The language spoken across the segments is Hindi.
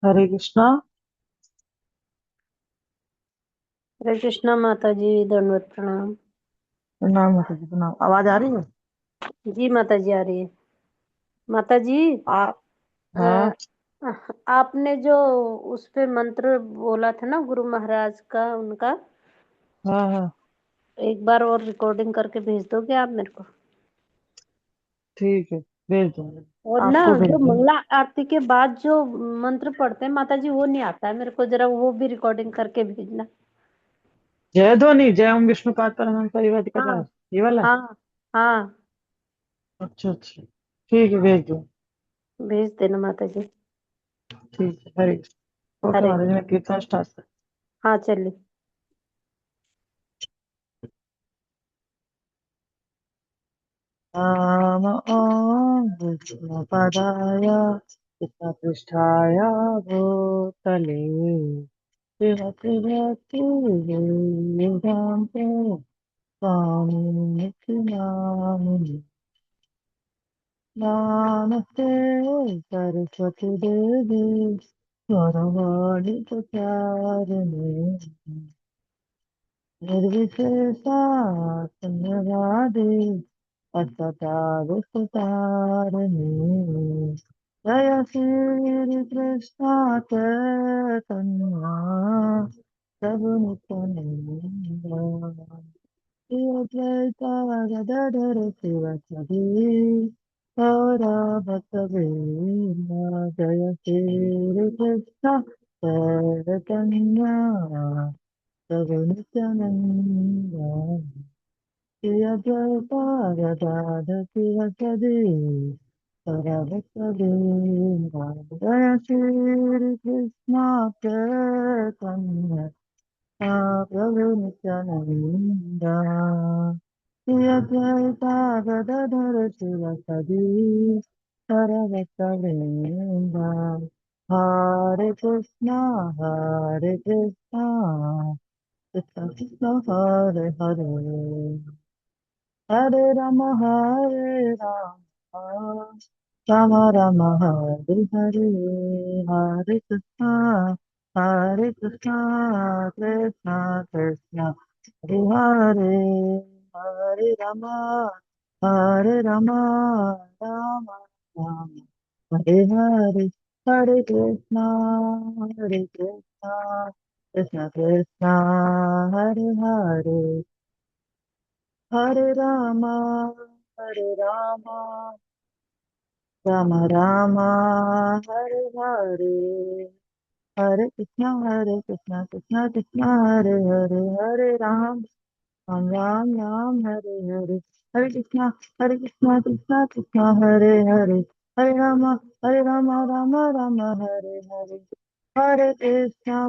हरे कृष्णा। हरे कृष्णा माता जी, दंडवत प्रणाम। प्रणाम माता जी, प्रणाम। आवाज आ रही है? जी माता जी आ रही है। माता जी, आप। अ, हाँ। आपने जो उस पे मंत्र बोला था ना गुरु महाराज का, उनका हाँ हाँ। एक बार और रिकॉर्डिंग करके भेज दोगे आप मेरे को? ठीक है, भेज दूंगे। और ना, आपको भेज जो दूंगे। मंगला आरती के बाद जो मंत्र पढ़ते हैं माता जी, वो नहीं आता है मेरे को, जरा वो भी रिकॉर्डिंग करके भेजना। जय ध्वनि, जय ओम विष्णु पाद परम परिवादिका, हाँ ये वाला। हाँ हाँ। अच्छा अच्छा, ठीक है, भेज दूँ। भेज देना माता जी। ठीक है, हरे कृष्ण। ओके हरे माता जी, कृष्ण। मैं कीर्तन स्टार्ट कर। हाँ चलिए। राम ओम विष्णु पदाय कृष्ण पृष्ठाय भूतले श्रीमति भक्ति वेदांते स्वामी नित्यानंद। नमस्ते सरस्वती देवी गौरवाणी प्रचारिणे निर्विशेषा शून्यवादी असदाविष्टारिणे। जय श्री कृष्ण चैतन्य प्रभु नित्यानंद श्री अद्वैता गदाधर शिवसदि गौरभक्तवृंद। जय श्री कृष्ण चैतन्य प्रभु नित्यानंद श्री अद्वैता गदाधर शिवसदि गौरभक्तवृंद। जय श्री कृष्ण चैतन्य प्रभु नित्यानंद श्री अद्वैता गदाधर शिवसदि सर्वत्र। हरे कृष्णा, हरे कृष्णा, कृष्ण कृष्ण हरे हरे, हरे राम, हरे राम, राम राम हरे हरे। हरे कृष्णा, हरे कृष्णा, कृष्णा कृष्णा हरे हरे, हरे राम, हरे राम, राम राम हरे हरे। हरे कृष्णा, हरे कृष्णा, कृष्णा कृष्णा हरे हरे, हरे राम, हरे राम, राम राम हरे हरे। हरे कृष्णा कृष्णा कृष्णा हरे हरे, हरे राम, राम राम राम हरे हरे। हरे कृष्णा कृष्णा कृष्णा हरे हरे, हरे राम राम राम हरे हरे। हरे कृष्णा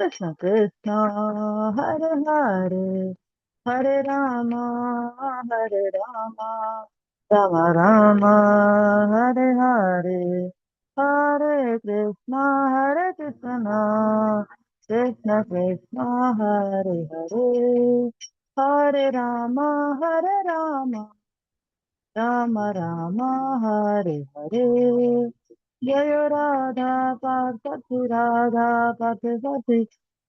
कृष्ण कृष्ण हरे हरे, हरे राम, हरे राम, राम राम हरे हरे। हरे कृष्णा कृष्ण कृष्ण हरे हरे, हरे राम, हरे राम, राम राम हरे हरे। जय राधा पार्वती, राधा पार्वती,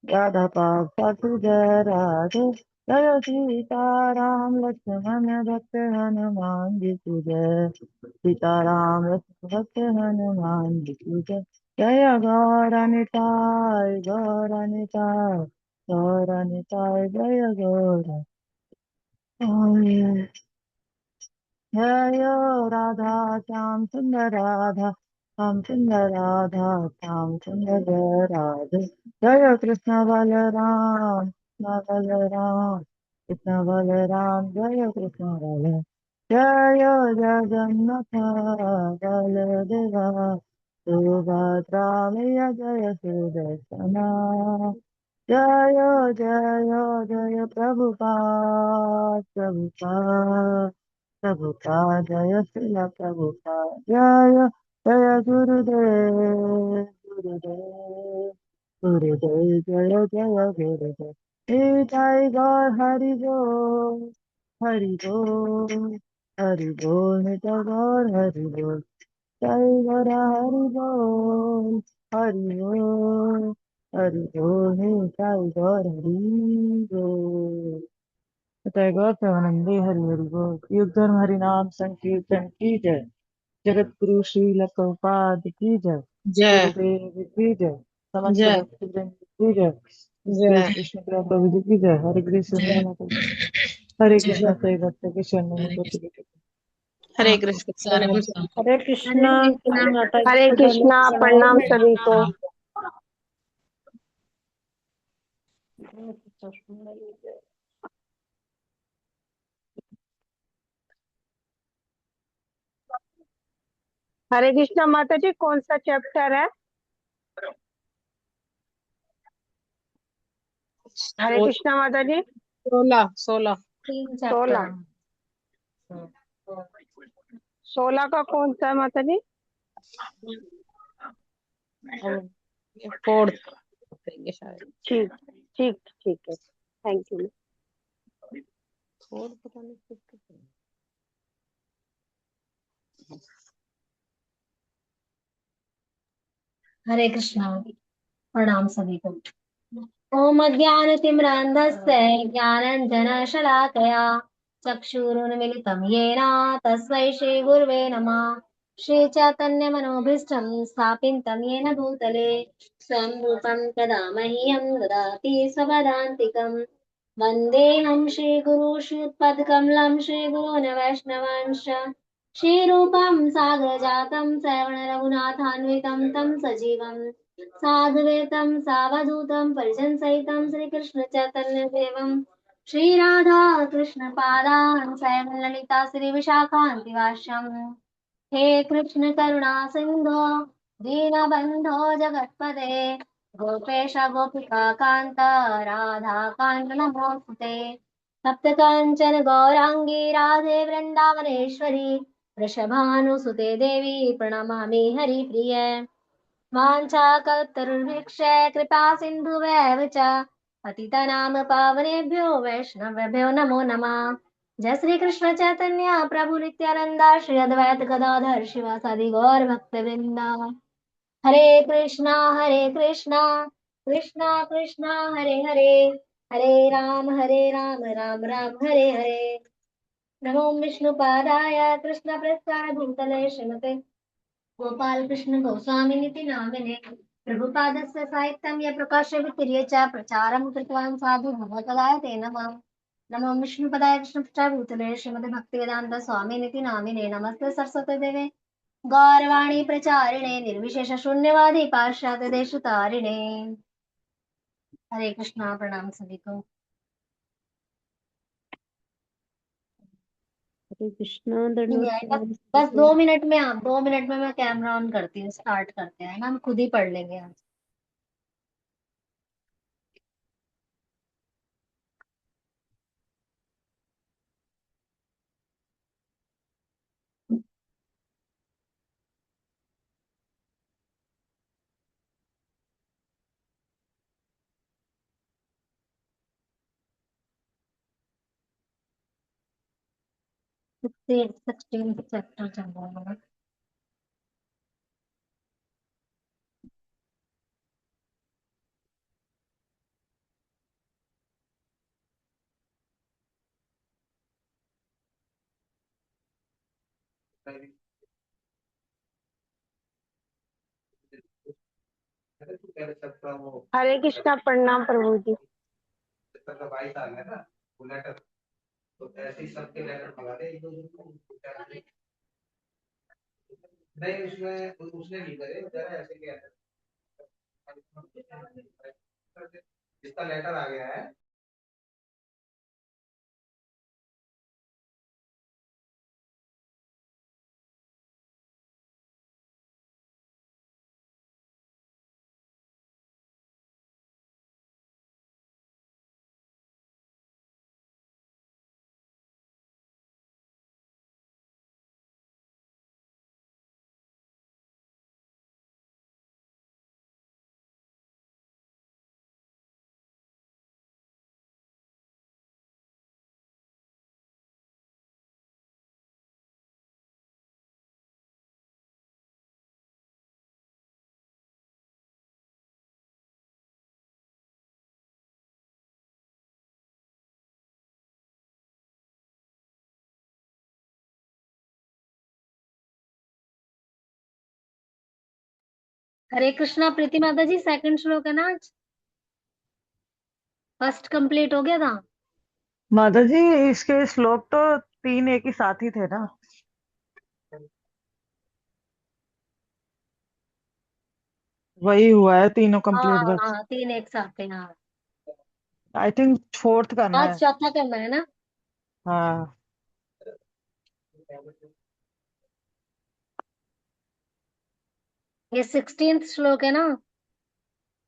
राधा पार्वती जय राधे। जय सीता राम लक्ष्मण भक्त हनुमान जी की जय, सीता राम लक्ष्मण भक्त हनुमान जी की जय। जय गौर निताय, गौर निताय जय गौर। जय राधा श्याम सुंदर, राधा श्याम सुंदर, राधा श्याम सुंदर जय राधे। जय कृष्ण बलराम, कृष्ण बलराम, कृष्ण बलराम जय कृष्ण बलराम। जय जगन्नाथ बलदेवा सुभद्रा मैया जय सुदर्शना। जय जय प्रभुपाद, प्रभुपाद, प्रभुपाद जय श्रील प्रभुपाद। जय जय गुरुदेव, गुरुदेव, गुरुदेव जय जय गुरुदेव। जय गौर हरि बोल, हरि बोल, हरि बोल नित गौर हरि बोल। चल जरा हरि बोल, हरि बोल, हरि बोल हे साई गौर हरि बोल। जय गौर प्रेमानंदे हरि हरि बोल। युग धर्म हरि नाम संकीर्तन की जय। जगत गुरु श्रील प्रभुपाद की जय। जय गुरुदेव की जय। समस्त जय भक्त वृंद की जय। श्री जय कृष्ण प्रभु जी की जय। हरे कृष्ण हरे जय माता जी। हरे जय कृष्ण से भक्त के शरण में हरे होते थे। हरे कृष्ण सारे को हरे कृष्णा। माता जी हरे को पहले कृष्णा, प्रणाम सभी को। प्रणाम। हरे कृष्णा माता जी, कौन सा चैप्टर है? हरे कृष्णा माता जी। 16 तीन चैप्टर 16। 16 का कौन सा है माता जी? फोर्थ करेंगे शायद। ठीक, ठीक, ठीक है, थैंक यू। फोर्थ पता नहीं fifth करेंगे। हरे कृष्णा। प्रणाम सभी को। ओम अज्ञानतिम्रान्धस्य ज्ञानाञ्जनशलाकया चक्षुरुन्मिलितं येन तस्मै श्रीगुर्वे नमः। श्रीचैतन्यमनोभीष्टं स्थापितं येन भूतले स्वं रूपं कदा मह्यं ददाति स्वपदान्तिकम्। वन्देऽहं श्रीगुरु श्रीयुत्पदकमलं श्रीगुरून् वैष्णवांश्च श्रीरूपं सागरजातं श्रवणरघुनाथान्वितं तं सजीवम् साधुवेतं सावधूतं परिजनसहितं श्रीकृष्णचैतन्यदेवं श्रीराधा कृष्णपादान् स्वयं ललिता श्रीविशाखान्तिवास्यम्। हे कृष्ण करुणा सिन्धो दीनबन्धो जगत्पते गोपेश गोपिका कान्त राधा कान्त नमोऽस्तुते। सप्तकाञ्चन गौराङ्गी राधे वृन्दावनेश्वरी वृषभानुसुते देवी प्रणमामि हरिप्रिये। वाञ्छाकल्पतरुर्भिक्ष कृपा सिन्धुभ्यः च पतितनाम पावनेभ्यो वैष्णवेभ्यो नमो नमः। जय श्री कृष्ण चैतन्य प्रभु नित्यानंदा श्री अद्वैत गदाधर शिवासादि गौर भक्तवृंदा। हरे कृष्णा कृष्णा कृष्णा हरे हरे, हरे राम राम राम हरे हरे। नमो विष्णुपादाय कृष्ण प्रस्थाय भूतले श्रीमते गोपाल कृष्ण गोस्वामिनिति नामिने प्रभुपादस्य साहित्यं य प्रकाशयति च प्रचारं कृतवान् साधु भगवतगाय ते नमः। नमो विष्णुपदाय कृष्णपृष्ठाय भूतले श्रीमते भक्तिवेदान्त स्वामिनिति नामिने नमस्ते सरस्वती देवे गौरवाणी प्रचारिणे निर्विशेष शून्यवादी पाश्चात्य देशतारिणे। हरे कृष्णा। प्रणाम सभी को। हरे कृष्णा। नहीं दंडवत आएगा। प्रणाम सभी बस को। 2 मिनट में, आप 2 मिनट में मैं कैमरा ऑन करती हूँ, स्टार्ट करते हैं ना, हम खुद ही पढ़ लेंगे आज। सिक्सटीन चैप्टर चल रहा है। हरे कृष्णा, प्रणाम प्रभु जी। हरे कृष्णा प्रीति माता जी, सेकंड श्लोक है ना आज? फर्स्ट कंप्लीट हो गया था। माता जी इसके श्लोक तो 3 एक ही साथ ही थे ना। वही हुआ है, तीनों कंप्लीट हाँ बस। हाँ, तीन एक साथ थे हाँ। आई थिंक फोर्थ करना आज है। चौथा करना है ना। हाँ। ये 16th श्लोक है ना,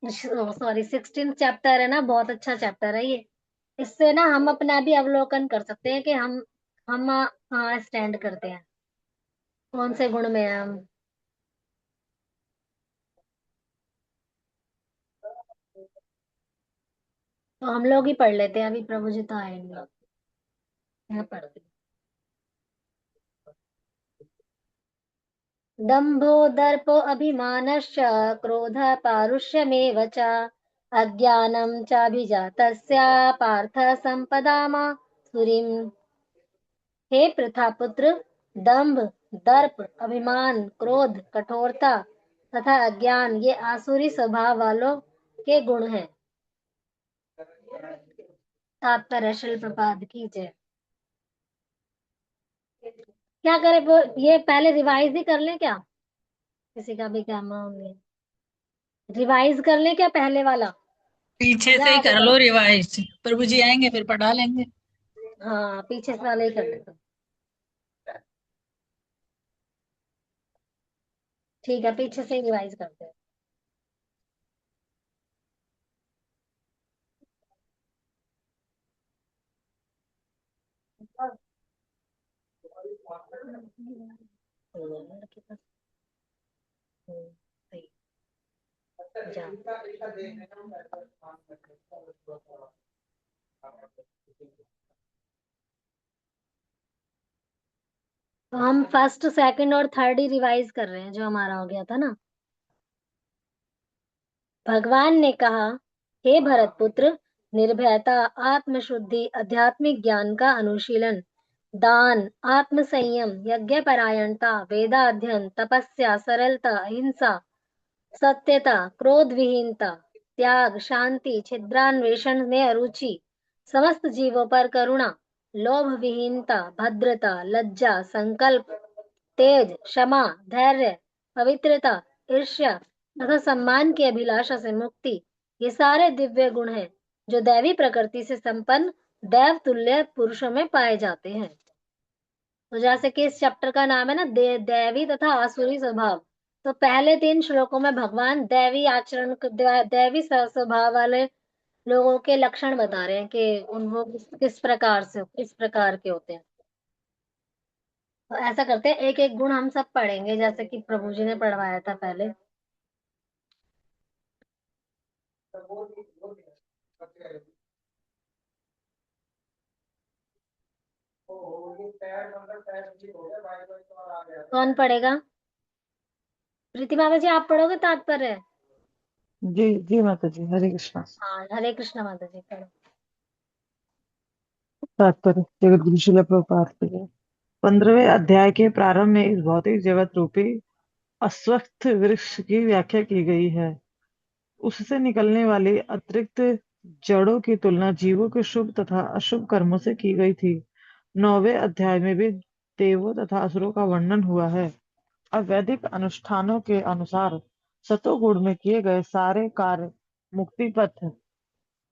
सॉरी 16th चैप्टर है ना, बहुत अच्छा चैप्टर है ये। इससे ना हम अपना भी अवलोकन कर सकते हैं कि हम कहाँ स्टैंड करते हैं, कौन से गुण में है हम। तो हम लोग ही पढ़ लेते हैं, अभी प्रभु जी तो आएंगे, मैं पढ़ती हूँ। दम्भो दर्पो अभिमानश्च क्रोध पारुष्यमेव च अज्ञानं चाभिजातस्य पार्थ सम्पदामा सुरीम्। हे प्रथापुत्र, दंभ, दर्प, अभिमान, क्रोध, कठोरता तथा अज्ञान ये आसुरी स्वभाव वालों के गुण हैं। तात्पर्य शिल प्रपाद की जय। क्या करें वो, ये पहले रिवाइज ही कर लें क्या? किसी का भी क्या मामला, रिवाइज कर लें क्या पहले वाला, पीछे या से ही आगे कर बढ़? लो रिवाइज, प्रभु जी आएंगे फिर पढ़ा लेंगे। हाँ, पीछे से वाला ही कर लेते हैं। ठीक है, पीछे से ही रिवाइज करते हैं। सही, जा। तो हम फर्स्ट सेकंड और थर्ड ही रिवाइज कर रहे हैं जो हमारा हो गया था ना। भगवान ने कहा, हे भरतपुत्र, निर्भयता, आत्मशुद्धि, आध्यात्मिक ज्ञान का अनुशीलन, दान, आत्म संयम, यज्ञ परायणता, वेदाध्ययन, तपस्या, सरलता, अहिंसा, सत्यता, क्रोध विहीनता, त्याग, शांति, छिद्रान्वेषण में अरुचि, समस्त जीवों पर करुणा, लोभ विहीनता, भद्रता, लज्जा, संकल्प, तेज, क्षमा, धैर्य, पवित्रता, ईर्ष्या तथा सम्मान की अभिलाषा से मुक्ति, ये सारे दिव्य गुण हैं जो दैवी प्रकृति से संपन्न देव तुल्य पुरुषों में पाए जाते हैं। तो जैसे कि इस चैप्टर का नाम है ना, दैवी तथा आसुरी स्वभाव। तो पहले 3 श्लोकों में भगवान दैवी आचरण, दैवी स्वभाव वाले लोगों के लक्षण बता रहे हैं कि उन वो किस प्रकार से, किस प्रकार के होते हैं। तो ऐसा करते हैं, एक एक गुण हम सब पढ़ेंगे जैसे कि प्रभु जी ने पढ़वाया था पहले। कौन पढ़ेगा? प्रीति माता जी आप पढ़ोगे तात्पर्य? जी जी माता जी, हरे कृष्णा। हाँ, हरे कृष्ण माता जी पढ़ो। तात्पर्य जगत गुरु श्रील प्रभुपाद की जय। 15वें अध्याय के प्रारंभ में इस भौतिक जगत रूपी अस्वस्थ वृक्ष की व्याख्या की गई है। उससे निकलने वाली अतिरिक्त जड़ों की तुलना जीवों के शुभ तथा अशुभ कर्मों से की गई थी। 9वें अध्याय में भी देवों तथा असुरों का वर्णन हुआ है। अवैधिक अनुष्ठानों के अनुसार सतोगुण में किए गए सारे कार्य मुक्ति पथ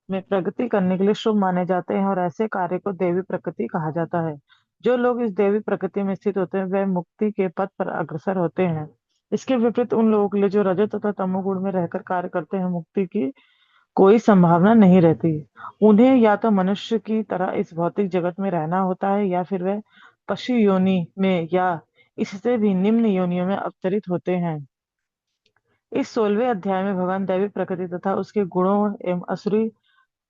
में प्रगति करने के लिए शुभ माने जाते हैं और ऐसे कार्य को देवी प्रकृति कहा जाता है। जो लोग इस देवी प्रकृति में स्थित होते हैं वह मुक्ति के पथ पर अग्रसर होते हैं। इसके विपरीत उन लोगों के लिए जो रजो तथा तमोगुण में रहकर कार्य करते हैं, मुक्ति की कोई संभावना नहीं रहती। उन्हें या तो मनुष्य की तरह इस भौतिक जगत में रहना होता है या फिर वह पशु योनि में या इससे भी निम्न योनियों में अवतरित होते हैं। इस 16वें अध्याय में भगवान दैवी प्रकृति तथा उसके गुणों एवं असुरी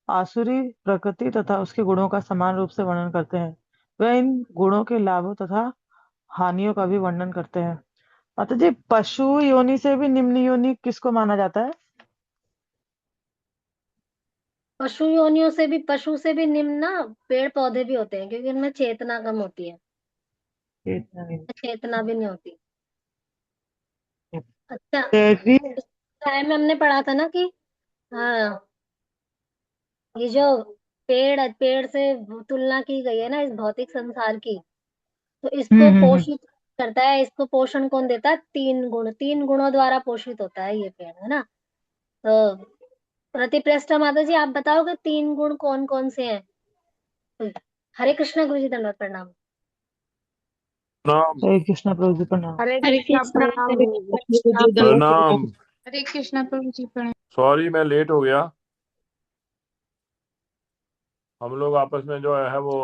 आसुरी प्रकृति तथा उसके गुणों का समान रूप से वर्णन करते हैं। वह इन गुणों के लाभों तथा हानियों का भी वर्णन करते हैं। माता जी, पशु योनि से भी निम्न योनि किसको माना जाता है? पशु योनियों से भी, पशु से भी निम्न ना पेड़ पौधे भी होते हैं, क्योंकि उनमें चेतना कम होती है, इतना नहीं। चेतना भी नहीं होती। अच्छा, दैवी टाइम में हमने पढ़ा था ना कि हाँ, ये जो पेड़ पेड़ से तुलना की गई है ना इस भौतिक संसार की, तो इसको हम्म। पोषित करता है, इसको पोषण कौन देता है? 3 गुण, 3 गुणों द्वारा पोषित होता है ये पेड़, है ना। तो प्रतिपृष्ठा माता जी आप बताओगे 3 गुण कौन कौन से हैं? हरे कृष्णा गुरु जी, दंडवत प्रणाम। प्रणाम। हरे कृष्णा प्रभु जी प्रणाम। हरे हरे कृष्णा कृष्णा प्रणाम हरे गुरुजी। कृष्णा प्रणाम। हरे कृष्णा प्रभु जी प्रणाम। सॉरी मैं लेट हो गया। हम लोग आपस में जो है वो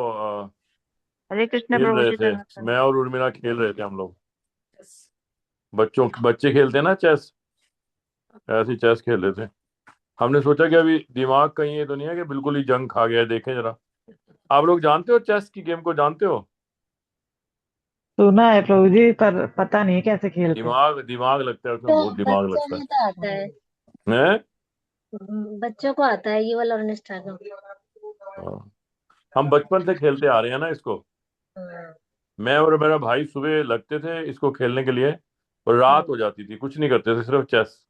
हरे कृष्णा खेल प्रभु रहे जी थे। धन्यवाद प्रणाम। मैं और उर्मिला खेल रहे थे हम लोग। बच्चे खेलते हैं ना चेस, ऐसी चेस खेल रहे थे। हमने सोचा कि अभी दिमाग कहीं ये तो नहीं है कि बिल्कुल ही जंग खा गया है, देखें जरा। आप लोग जानते हो चेस की गेम को, जानते हो? सुना है प्रभु जी, पर पता नहीं कैसे खेलते हैं। दिमाग दिमाग लगता है उसमें, तो बहुत दिमाग बच्चों लगता में तो आता है, है। हैं? बच्चों को आता है ये वाला और निष्ठा को। हाँ। हम बचपन से खेलते आ रहे हैं ना इसको। हाँ। मैं और मेरा भाई सुबह लगते थे इसको खेलने के लिए, और रात हो जाती थी, कुछ नहीं करते थे, सिर्फ चेस।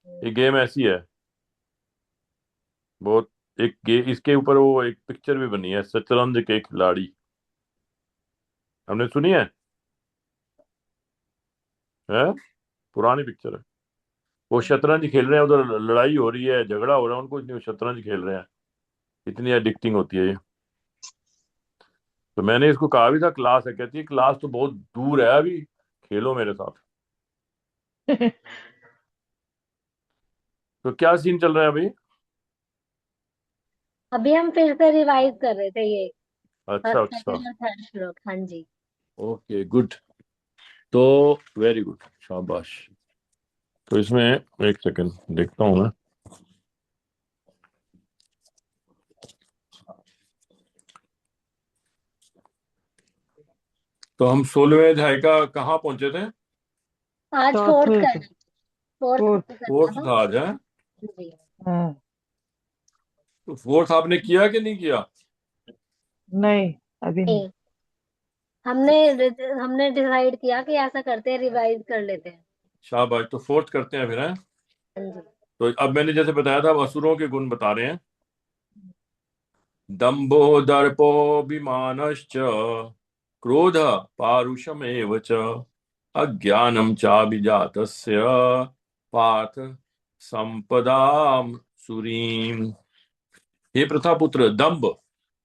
ये गेम ऐसी है बहुत। इसके ऊपर वो एक पिक्चर भी बनी है, शतरंज के खिलाड़ी, हमने सुनी है? पुरानी पिक्चर है। वो शतरंज खेल रहे हैं, उधर लड़ाई हो रही है, झगड़ा हो रहा है, उनको कुछ नहीं, वो शतरंज खेल रहे हैं। इतनी एडिक्टिंग होती है ये। तो मैंने इसको कहा भी था क्लास है, कहती है क्लास तो बहुत दूर है, अभी खेलो मेरे साथ। तो क्या सीन चल रहा है अभी? अभी हम फिर से रिवाइज कर रहे थे ये अच्छा फर्स्ट अच्छा। सेकंड और थर्ड श्लोक। हाँ जी। Okay good. तो वेरी गुड, शाबाश। तो इसमें एक सेकंड देखता हूँ मैं। तो हम 16वें अध्याय का कहाँ पहुंचे थे? आज फोर्थ चौथे करना, फोर्थ फोर्थ। करना फोर्थ था। था आज, है? जी। हाँ। तो फोर्थ आपने किया कि नहीं किया? नहीं, अभी नहीं। नहीं, हमने हमने डिसाइड किया कि ऐसा करते हैं, रिवाइज कर लेते हैं। शाबाश, तो फोर्थ करते हैं फिर, है? हाँ जी। तो अब मैंने जैसे बताया था, अब असुरों के गुण बता रहे हैं। दंभो दर्पोऽभिमानश्च, क्रोध पारुषमेव च, अज्ञानम चाभिजातस्य, पार्थ संपदाम सुरीम। हे प्रथापुत्र, दंभ,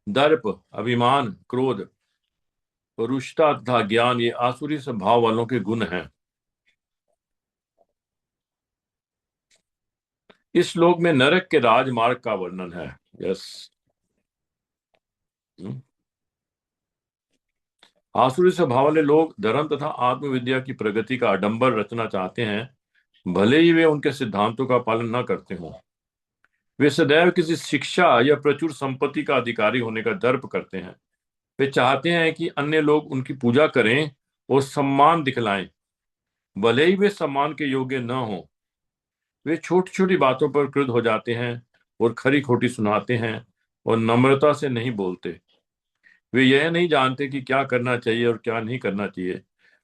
दर्प, अभिमान, क्रोध, परुषता तथा ज्ञान, ये आसुरी स्वभाव वालों के गुण हैं। इस श्लोक में नरक के राजमार्ग का वर्णन है। यस। आसुरी स्वभाव वाले लोग धर्म तथा आत्मविद्या की प्रगति का आडंबर रचना चाहते हैं, भले ही वे उनके सिद्धांतों का पालन न करते हों। वे सदैव किसी शिक्षा या प्रचुर संपत्ति का अधिकारी होने का दर्प करते हैं। वे चाहते हैं कि अन्य लोग उनकी पूजा करें और सम्मान दिखलाएं, भले ही वे सम्मान के योग्य न हों। वे छोटी छोटी बातों पर क्रुद्ध हो जाते हैं और खरी खोटी सुनाते हैं और नम्रता से नहीं बोलते। वे यह नहीं जानते कि क्या करना चाहिए और क्या नहीं करना चाहिए।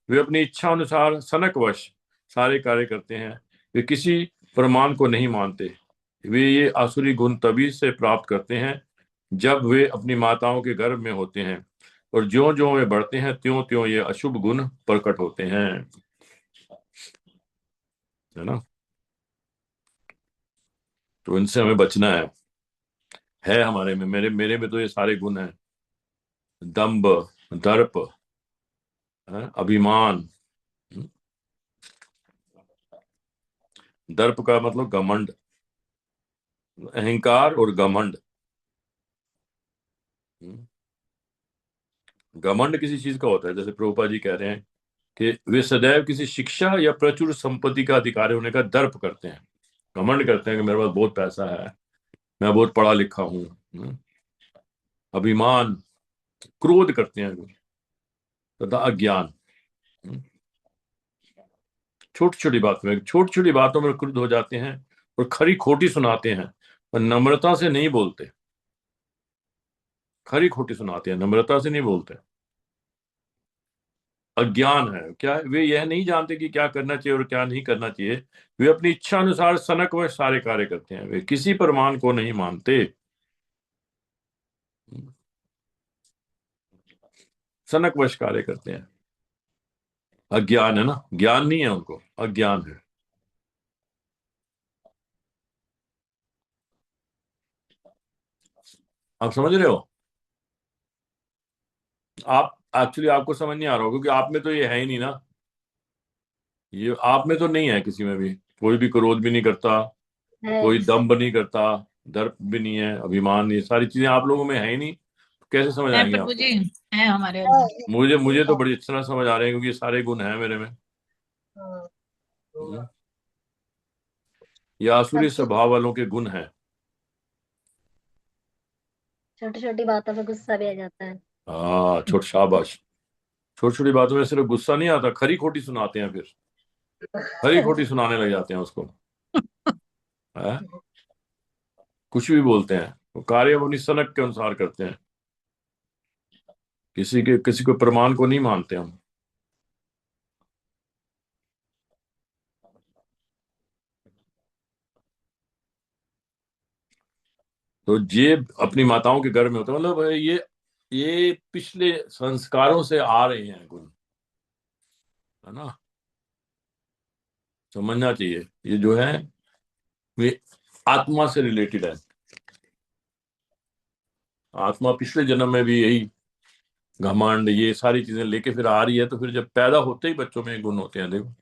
वे अपनी इच्छा अनुसार सनकवश सारे कार्य करते हैं। वे किसी प्रमाण को नहीं मानते। वे ये आसुरी गुण तभी से प्राप्त करते हैं जब वे अपनी माताओं के गर्भ में होते हैं, और ज्यों ज्यों वे बढ़ते हैं त्यों त्यों ये अशुभ गुण प्रकट होते हैं, है ना। तो इनसे हमें बचना है हमारे में, मेरे मेरे में तो ये सारे गुण हैं। दंभ, दर्प, अभिमान। दर्प का मतलब घमंड, अहंकार और घमंड। घमंड किसी चीज का होता है, जैसे प्रभुपाद जी कह रहे हैं कि वे सदैव किसी शिक्षा या प्रचुर संपत्ति का अधिकारी होने का दर्प करते हैं। घमंड करते हैं कि मेरे पास बहुत पैसा है, मैं बहुत पढ़ा लिखा हूँ। अभिमान, क्रोध करते हैं तथा अज्ञान। छोटी छोटी बातों में क्रुद्ध हो जाते हैं और खरी खोटी सुनाते हैं और नम्रता से नहीं बोलते। खरी खोटी सुनाते हैं, नम्रता से नहीं बोलते। अज्ञान है। क्या वे यह नहीं जानते कि क्या करना चाहिए और क्या नहीं करना चाहिए। वे अपनी इच्छा अनुसार सनक व सारे कार्य करते हैं। वे किसी प्रमाण को नहीं मानते। सनक वश कार्य करते हैं। अज्ञान है ना, ज्ञान नहीं है उनको, अज्ञान है। आप समझ रहे हो? आप एक्चुअली आपको समझ नहीं आ रहा हो क्योंकि आप में तो ये है ही नहीं ना। ये आप में तो नहीं है, किसी में भी कोई भी क्रोध भी नहीं करता, है। कोई दम्भ नहीं करता, दर्प भी नहीं है, अभिमान नहीं, सारी चीजें आप लोगों में है ही नहीं। तो कैसे समझ है आएंगे प्रभु आपको? जी, है हमारे अंदर। मुझे तो बड़ी अच्छी तरह समझ आ रहे हैं क्योंकि ये सारे गुण हैं मेरे में। ये आसुरी स्वभाव वालों के गुण हैं। छोटी छोटी बातों पे गुस्सा भी आ जाता है। हाँ, छोट शाबाश। छोटी छोटी बातों में सिर्फ गुस्सा नहीं आता, खरी खोटी सुनाते हैं, फिर खरी खोटी सुनाने लग जाते हैं उसको। है? कुछ भी बोलते हैं, वो कार्य अपनी सनक के अनुसार करते हैं। किसी को प्रमाण को नहीं मानते हम। तो ये अपनी माताओं के घर में होता है, मतलब ये पिछले संस्कारों से आ रहे हैं गुण, है ना। समझना चाहिए, ये जो है ये आत्मा से रिलेटेड है। आत्मा पिछले जन्म में भी यही घमंड ये सारी चीजें लेके फिर आ रही है, तो फिर जब पैदा होते ही बच्चों में ये गुण होते हैं। देखो,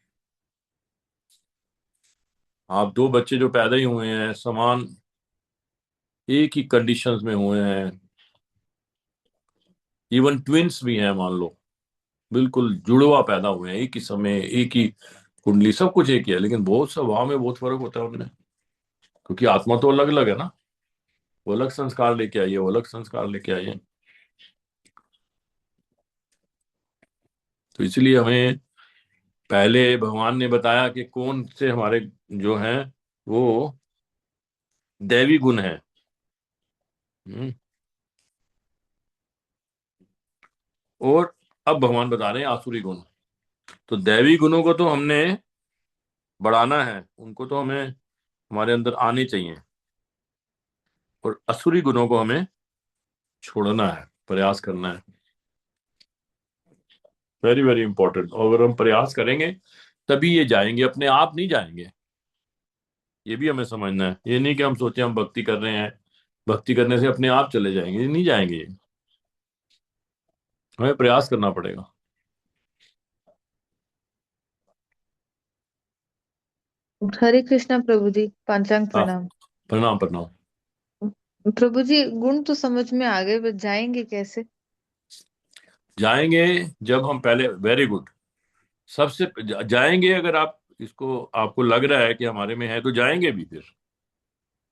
आप दो बच्चे जो पैदा ही हुए हैं, समान एक ही कंडीशंस में हुए हैं, इवन ट्विंस भी हैं मान लो, बिल्कुल जुड़वा पैदा हुए हैं, एक ही समय, एक ही कुंडली, सब कुछ एक ही है, लेकिन बहुत स्वभाव में बहुत फर्क होता है उनमें, क्योंकि आत्मा तो अलग अलग है ना। वो अलग संस्कार लेके आई है, वो अलग संस्कार लेके आई है। तो इसलिए हमें पहले भगवान ने बताया कि कौन से हमारे जो हैं वो दैवी गुण है। हम्म। और अब भगवान बता रहे हैं आसुरी गुण। तो दैवी गुणों को तो हमने बढ़ाना है, उनको तो हमें हमारे अंदर आने चाहिए, और असुरी गुणों को हमें छोड़ना है, प्रयास करना है। Very very important. और अगर हम प्रयास करेंगे तभी ये जाएंगे, अपने आप नहीं जाएंगे। ये भी हमें समझना है। ये नहीं कि हम सोचे हम भक्ति कर रहे हैं, भक्ति करने से अपने आप चले जाएंगे, ये नहीं जाएंगे ये। हमें प्रयास करना पड़ेगा। हरे कृष्णा प्रभु जी, पांचांग हाँ, प्रणाम। प्रणाम प्रणाम। प्रभु जी, गुण तो समझ में आ गए, बस जाएंगे कैसे? जाएंगे जब हम पहले, वेरी गुड, सबसे जाएंगे। अगर आप इसको, आपको लग रहा है कि हमारे में है, तो जाएंगे भी फिर।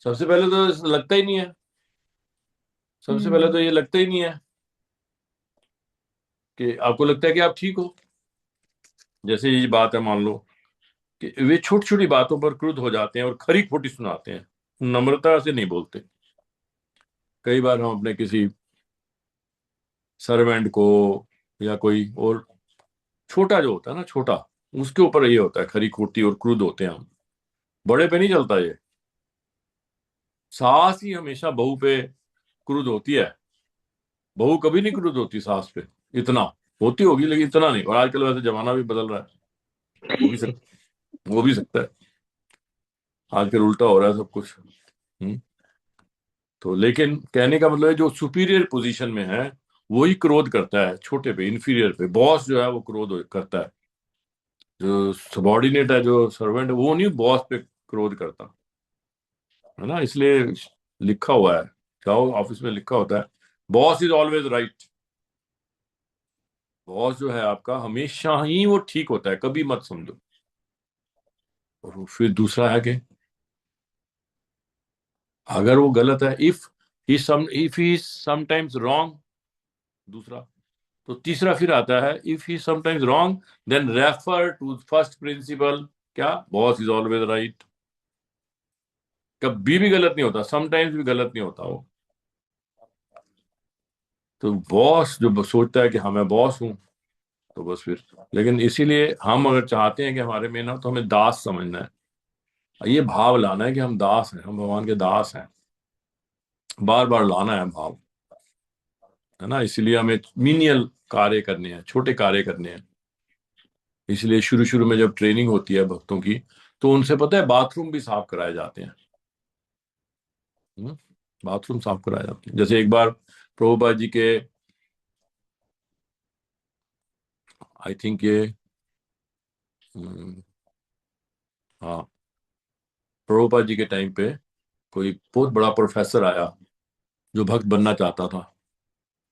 सबसे पहले तो लगता ही नहीं है, सबसे पहले हम्म। तो ये लगता ही नहीं है कि आपको लगता है कि आप ठीक हो। जैसे ये बात है, मान लो कि वे छोटी छोटी बातों पर क्रुद्ध हो जाते हैं और खरी खोटी सुनाते हैं, नम्रता से नहीं बोलते। कई बार हम अपने किसी सर्वेंट को या कोई और छोटा जो होता है ना, छोटा, उसके ऊपर ये होता है खरी खोटी और क्रुद्ध होते हैं हम। बड़े पे नहीं चलता ये। सास ही हमेशा बहू पे क्रुद्ध होती है, बहू कभी नहीं क्रुद्ध होती सास पे। इतना होती होगी लेकिन इतना नहीं। और आजकल वैसे जमाना भी बदल रहा है, वो भी सकता है। आजकल उल्टा हो रहा है सब कुछ। हम्म। तो लेकिन कहने का मतलब है, जो सुपीरियर पोजीशन में है वही क्रोध करता है छोटे पे, इन्फीरियर पे। बॉस जो है वो करता है, जो सबॉर्डिनेट है, जो सर्वेंट है, वो नहीं बॉस पे क्रोध करता, है ना। इसलिए लिखा हुआ है, जाओ ऑफिस में लिखा होता है, boss is always right. Boss जो है आपका हमेशा ही वो ठीक होता है, कभी मत समझो। और फिर दूसरा है कि अगर वो गलत है, इफ ही समटाइम्स रॉन्ग, दूसरा। तो तीसरा फिर आता है, if he sometimes wrong then refer to first principle. क्या? Boss is always right. कभी भी गलत नहीं होता, समटाइम्स भी गलत नहीं होता वो। तो बॉस जो सोचता है कि हाँ मैं बॉस हूं, तो बस फिर, लेकिन इसीलिए हम अगर चाहते हैं कि हमारे में ना, तो हमें दास समझना है, ये भाव लाना है कि हम दास हैं, हम भगवान के दास हैं, बार बार लाना है भाव, है ना। इसलिए हमें मिनियल कार्य करने हैं, छोटे कार्य करने हैं। इसलिए शुरू शुरू में जब ट्रेनिंग होती है भक्तों की, तो उनसे पता है बाथरूम भी साफ कराए जाते हैं। हम्म, बाथरूम साफ कराए जाते हैं। जैसे एक बार प्रभुपाद जी के, आई थिंक ये, हम्म, हाँ, प्रभुपाद जी के टाइम पे कोई बहुत बड़ा प्रोफेसर आया जो भक्त बनना चाहता था।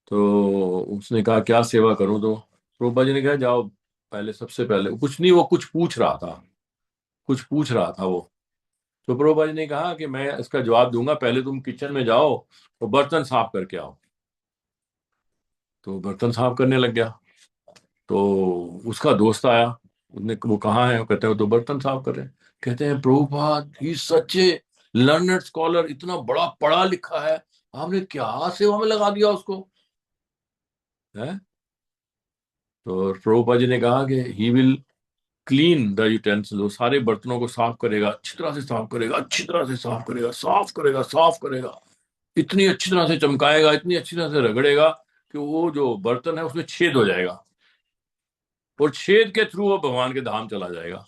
तो उसने कहा क्या सेवा करूं, तो प्रभुपाद जी ने कहा जाओ, पहले सबसे पहले कुछ नहीं, वो कुछ पूछ रहा था, कुछ पूछ रहा था वो। तो प्रभुपाद जी ने कहा कि मैं इसका जवाब दूंगा, पहले तुम किचन में जाओ और बर्तन साफ करके आओ। तो बर्तन साफ करने लग गया। तो उसका दोस्त आया, उसने, वो कहाँ है, वो कहते हैं वो तो बर्तन साफ कर रहे हैं। कहते हैं प्रभुपाद ही सच लर्नड स्कॉलर, इतना बड़ा पढ़ा लिखा है, आपने क्या सेवा में लगा दिया उसको, है। तो प्रभुपाद जी ने कहा कि he will clean the utensil, वो सारे बर्तनों को साफ करेगा, अच्छी तरह से साफ करेगा, अच्छी तरह से साफ करेगा, साफ करेगा, साफ करेगा, इतनी अच्छी तरह से चमकाएगा, इतनी अच्छी तरह से रगड़ेगा कि वो जो बर्तन है उसमें छेद हो जाएगा, और छेद के थ्रू वो भगवान के धाम चला जाएगा।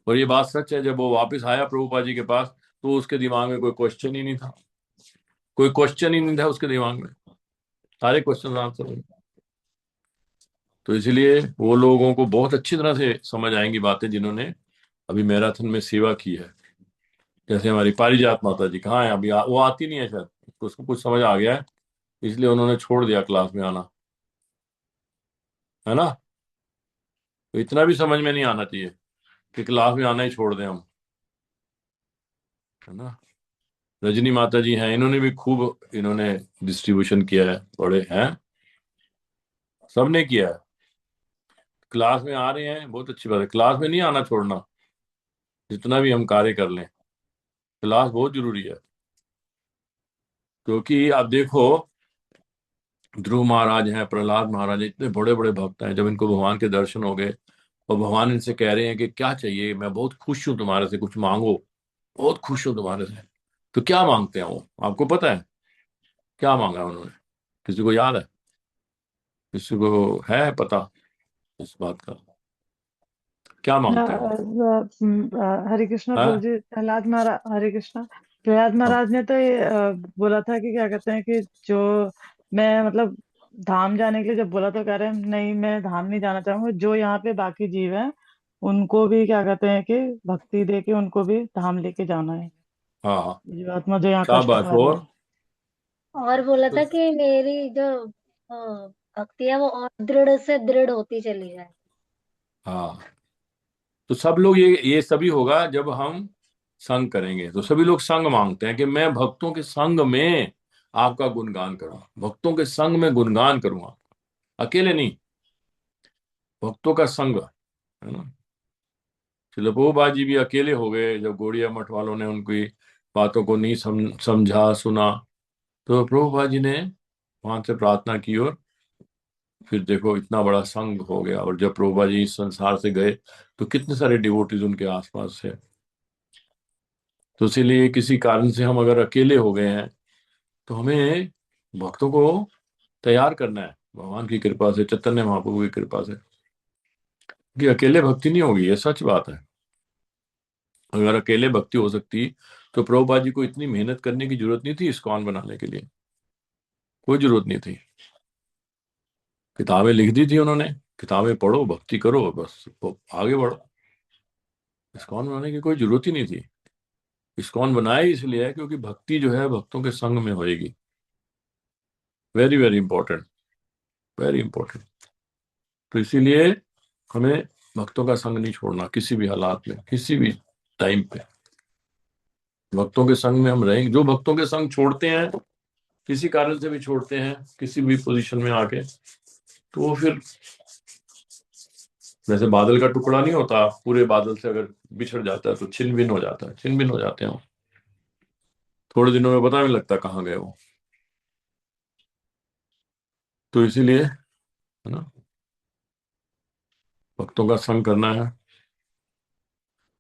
और ये बात सच है, जब वो वापस आया प्रभुपाद जी के पास, तो उसके दिमाग में कोई क्वेश्चन ही नहीं था, कोई क्वेश्चन ही नहीं था उसके दिमाग में, सारे क्वेश्चन आंसर हो गए। तो इसलिए वो लोगों को बहुत अच्छी तरह से समझ आएंगी बातें जिन्होंने अभी मैराथन में सेवा की है। जैसे हमारी पारिजात माता जी कहाँ है अभी, वो आती नहीं है शायद, तो उसको कुछ समझ आ गया है, इसलिए उन्होंने छोड़ दिया क्लास में आना, है ना। तो इतना भी समझ में नहीं आना चाहिए कि क्लास में आना ही छोड़ दें हम, है ना। रजनी माता जी हैं, इन्होंने भी खूब, इन्होंने डिस्ट्रीब्यूशन किया है, बड़े हैं, सबने किया है। क्लास में आ रहे हैं, बहुत अच्छी बात है, क्लास में नहीं आना छोड़ना, जितना भी हम कार्य कर लें, क्लास बहुत जरूरी है। क्योंकि आप देखो, ध्रुव महाराज हैं, प्रहलाद महाराज हैं, इतने बड़े बड़े भक्त हैं, जब इनको भगवान के दर्शन हो गए और भगवान इनसे कह रहे हैं कि क्या चाहिए, मैं बहुत खुश हूं तुम्हारे से, कुछ मांगो, बहुत खुश हूं तुम्हारे से, तो क्या मांगते हैं वो, आपको पता है क्या मांगा उन्होंने, किसी को याद है, किसी को है पता इस बात का, क्या मांगते हैं वो। हरे कृष्णा प्रभु है। जी, प्रहलाद महाराज, हरे कृष्णा, प्रहलाद हाँ, महाराज ने तो ये बोला था कि क्या कहते हैं कि जो मैं मतलब धाम जाने के लिए जब बोला तो कह रहे हैं नहीं, मैं धाम नहीं जाना चाहूंगा, जो यहाँ पे बाकी जीव हैं उनको भी क्या कहते हैं कि भक्ति दे के उनको भी धाम लेके जाना है, हाँ, हाँ, जीवात्मा जो यहाँ कष्ट शाबाश। पा रही और है। और बोला तो, था कि मेरी जो भक्ति है वो और दृढ़ से दृढ़ होती चली जाए। हाँ, तो सब लोग ये सभी होगा जब हम संग करेंगे, तो सभी लोग संग मांगते हैं कि मैं भक्तों के संग में आपका गुणगान करूं, भक्तों के संग में गुणगान करूंगा, अकेले नहीं, भक्तों का संग, है ना। श्रील प्रभुपाद जी भी अकेले हो गए जब गौड़िया मठ वालों ने उनकी बातों को नहीं समझा सुना, तो प्रभुपाद जी ने वहां से प्रार्थना की, और फिर देखो इतना बड़ा संघ हो गया। और जब प्रभुपाद जी इस संसार से गए, तो कितने सारे डिवोटीज उनके आसपास है। तो इसीलिए किसी कारण से हम अगर अकेले हो गए हैं, तो हमें भक्तों को तैयार करना है भगवान की कृपा से, चैतन्य महाप्रभु की कृपा से, कि अकेले भक्ति नहीं होगी, ये सच बात है। अगर अकेले भक्ति हो सकती, तो प्रभुपाद जी को इतनी मेहनत करने की जरूरत नहीं थी इस्कॉन बनाने के लिए, कोई जरूरत नहीं थी। किताबें लिख दी थी उन्होंने, किताबें पढ़ो, भक्ति करो, बस आगे बढ़ो, इस्कॉन बनाने की कोई जरूरत ही नहीं थी। इस्कॉन बनाया ही इसलिए है क्योंकि भक्ति जो है भक्तों के संग में होएगी। Very very important, very important. तो इसीलिए हमें भक्तों का संग नहीं छोड़ना किसी भी हालात में, किसी भी टाइम पे, भक्तों के संग में हम रहेंगे। जो भक्तों के संग छोड़ते हैं, किसी कारण से भी छोड़ते हैं, किसी भी पोजीशन में आके, तो वो फिर जैसे बादल का टुकड़ा नहीं होता, पूरे बादल से अगर बिछड़ जाता है तो छिन भिन हो जाता है, छिन भिन हो जाते हैं वो, थोड़े दिनों में पता नहीं लगता कहाँ गए वो। तो इसीलिए है ना, भक्तों का संग करना है।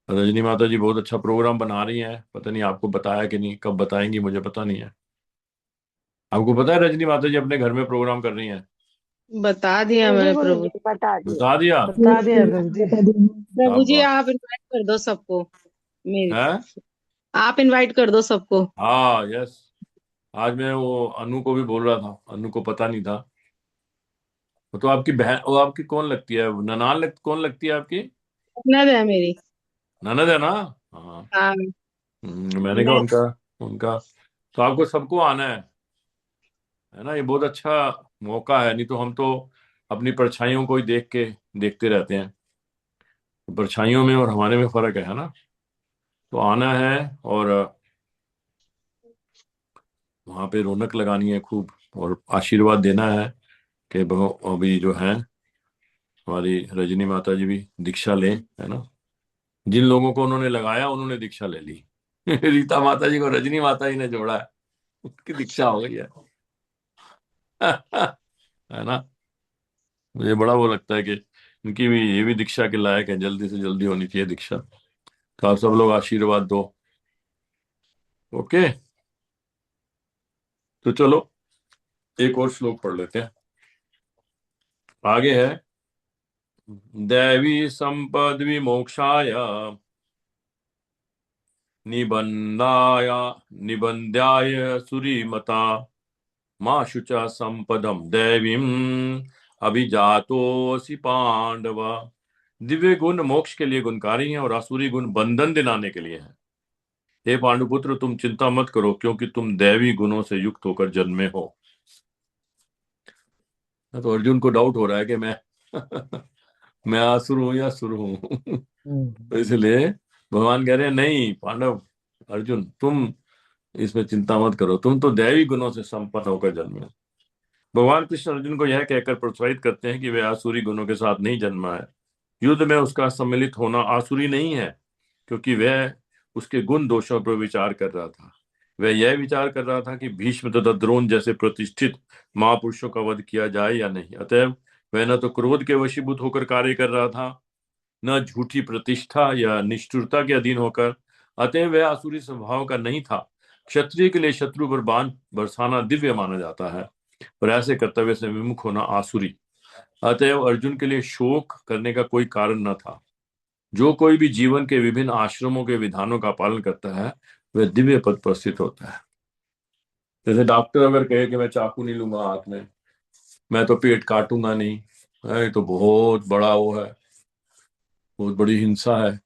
रजनी माता जी बहुत अच्छा प्रोग्राम बना रही हैं, पता नहीं आपको बताया कि नहीं, कब बताएंगी मुझे पता नहीं है। आपको पता है रजनी माता जी अपने घर में प्रोग्राम कर रही हैं? बता दिया जी मैंने गुरु प्रभु। जी, बता दिया। बता दिया। बता दिया प्रभु जी। प्रभु जी शाबाश। आप इनवाइट कर दो सबको, मेरी है। आप इनवाइट कर दो सबको। हाँ यस। आज मैं वो अनु को भी बोल रहा था, अनु को पता नहीं था। वो तो आपकी बहन, वो आपकी कौन लगती है, कौन लगती है आपकी? ननद है मेरी। ननद है ना? हाँ। हाँ। मैंने कहा मैं उनका, उनका तो आपको सबको आना है ना, ये बहुत अच्छा मौका है। नहीं तो हम तो अपनी परछाइयों को ही देखते रहते हैं। परछाइयों में और हमारे में फर्क है ना। तो आना है और वहां पे रौनक लगानी है खूब, और आशीर्वाद देना है कि अभी जो है हमारी रजनी माता जी भी दीक्षा लें, है ना। जिन लोगों को उन्होंने लगाया उन्होंने दीक्षा ले ली। रीता माता जी को रजनी माता जी ने जोड़ा है, उसकी दीक्षा हो गई है। है ना। मुझे बड़ा वो लगता है कि इनकी भी, ये भी दीक्षा के लायक है, जल्दी से जल्दी होनी चाहिए दीक्षा। तो आप सब लोग आशीर्वाद दो। ओके। तो चलो एक और श्लोक पढ़ लेते हैं। आगे है, दैवी संपद विमोक्षाय निबंधाय निबंध्याय सुरीमता माँ शुचा संपदम दैवीम अभिजातोसि पांडव। दिव्य गुण मोक्ष के लिए गुणकारी हैं और आसुरी गुण बंधन दिलाने के लिए हैं। हे पांडुपुत्र, तुम चिंता मत करो, क्योंकि तुम दैवी गुणों से युक्त होकर जन्मे हो। तो अर्जुन को डाउट हो रहा है कि मैं मैं आसुर हूं या सुर हूं। तो इसलिए भगवान कह रहे हैं, नहीं पांडव, अर्जुन तुम इसमें चिंता मत करो, तुम तो दैवी गुणों से संपन्न होकर जन्मे हो। भगवान कृष्ण अर्जुन को यह कहकर प्रोत्साहित करते हैं कि वह आसुरी गुणों के साथ नहीं जन्मा है। युद्ध में उसका सम्मिलित होना आसुरी नहीं है, क्योंकि वह उसके गुण दोषों पर विचार कर रहा था। वह यह विचार कर रहा था कि भीष्म तथा द्रोण जैसे प्रतिष्ठित महापुरुषों का वध किया जाए या नहीं। अतएव वह न तो क्रोध के वशीभूत होकर कार्य कर रहा था, न झूठी प्रतिष्ठा या निष्ठुरता के अधीन होकर। अतएव वह आसुरी स्वभाव का नहीं था। क्षत्रिय के लिए शत्रु पर बाण बरसाना दिव्य माना जाता है, और ऐसे कर्तव्य से विमुख होना आसुरी। अतएव अर्जुन के लिए शोक करने का कोई कारण न था। जो कोई भी जीवन के विभिन्न आश्रमों के विधानों का पालन करता है वह दिव्य पद पर स्थित होता है। जैसे डॉक्टर अगर कहे कि मैं चाकू नहीं लूंगा हाथ में, मैं तो पेट काटूंगा नहीं, ये तो बहुत बड़ा वो है, बहुत बड़ी हिंसा है।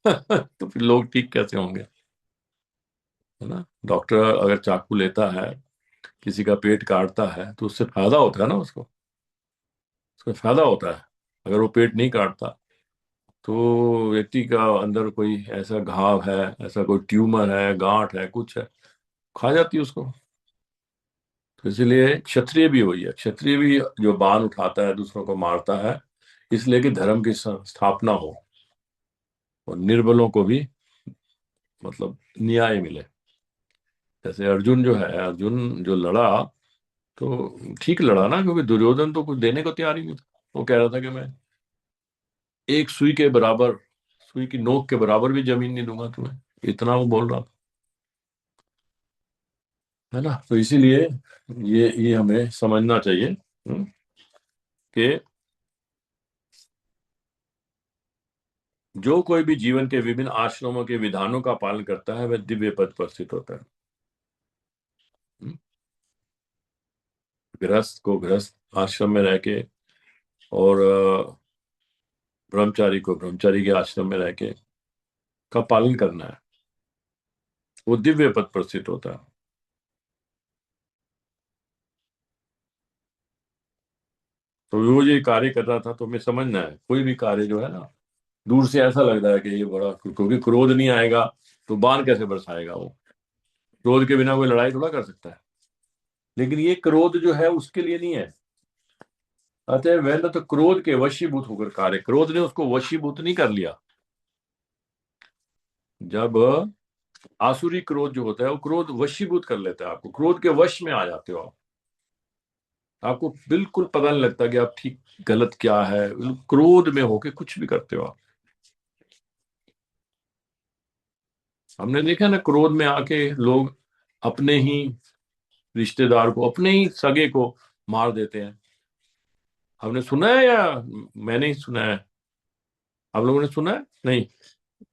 तो फिर लोग ठीक कैसे होंगे, है ना। डॉक्टर अगर चाकू लेता है, किसी का पेट काटता है, तो उससे फायदा होता है ना, उसको फायदा होता है। अगर वो पेट नहीं काटता तो व्यक्ति का अंदर कोई ऐसा घाव है, ऐसा कोई ट्यूमर है, गांठ है, कुछ है, खा जाती है उसको। तो इसलिए क्षत्रिय भी वही है, क्षत्रिय भी जो बाण उठाता है दूसरों को मारता है, इसलिए कि धर्म की स्थापना हो और निर्बलों को भी मतलब न्याय मिले। जैसे अर्जुन जो है, अर्जुन जो लड़ा तो ठीक लड़ा ना, क्योंकि दुर्योधन तो कुछ देने को तैयार ही नहीं था। वो कह रहा था कि मैं एक सुई के बराबर, सुई की नोक के बराबर भी जमीन नहीं दूंगा तुम्हें, इतना वो बोल रहा था, है ना। तो इसीलिए ये हमें समझना चाहिए कि जो कोई भी जीवन के विभिन्न आश्रमों के विधानों का पालन करता है वह दिव्य पद पर स्थित होता है। गृहस्थ को गृहस्थ आश्रम में रह के, और ब्रह्मचारी को ब्रह्मचारी के आश्रम में रह के का पालन करना है, वो दिव्य पद पर स्थित होता है। तो वो ये कार्य कर रहा था, तो हमें समझना है कोई भी कार्य जो है ना, दूर से ऐसा लगता है कि ये बड़ा, क्योंकि क्रोध नहीं आएगा तो बाण कैसे बरसाएगा वो। क्रोध के बिना कोई लड़ाई थोड़ा कर सकता है। लेकिन ये क्रोध जो है उसके लिए नहीं है। अतः वह न तो क्रोध के वशीभूत होकर कार्य, क्रोध ने उसको वशीभूत नहीं कर लिया। जब आसुरी क्रोध जो होता है वो क्रोध वशीभूत कर लेता है आपको, क्रोध के वश में आ जाते हो आप। आपको बिल्कुल पता नहीं लगता कि आप ठीक गलत क्या है, क्रोध में होके कुछ भी करते हो आप। हमने देखा ना, क्रोध में आके लोग अपने ही रिश्तेदार को, अपने ही सगे को मार देते हैं। हमने सुना है या मैंने ही सुना है? आप लोगों ने सुना है? नहीं,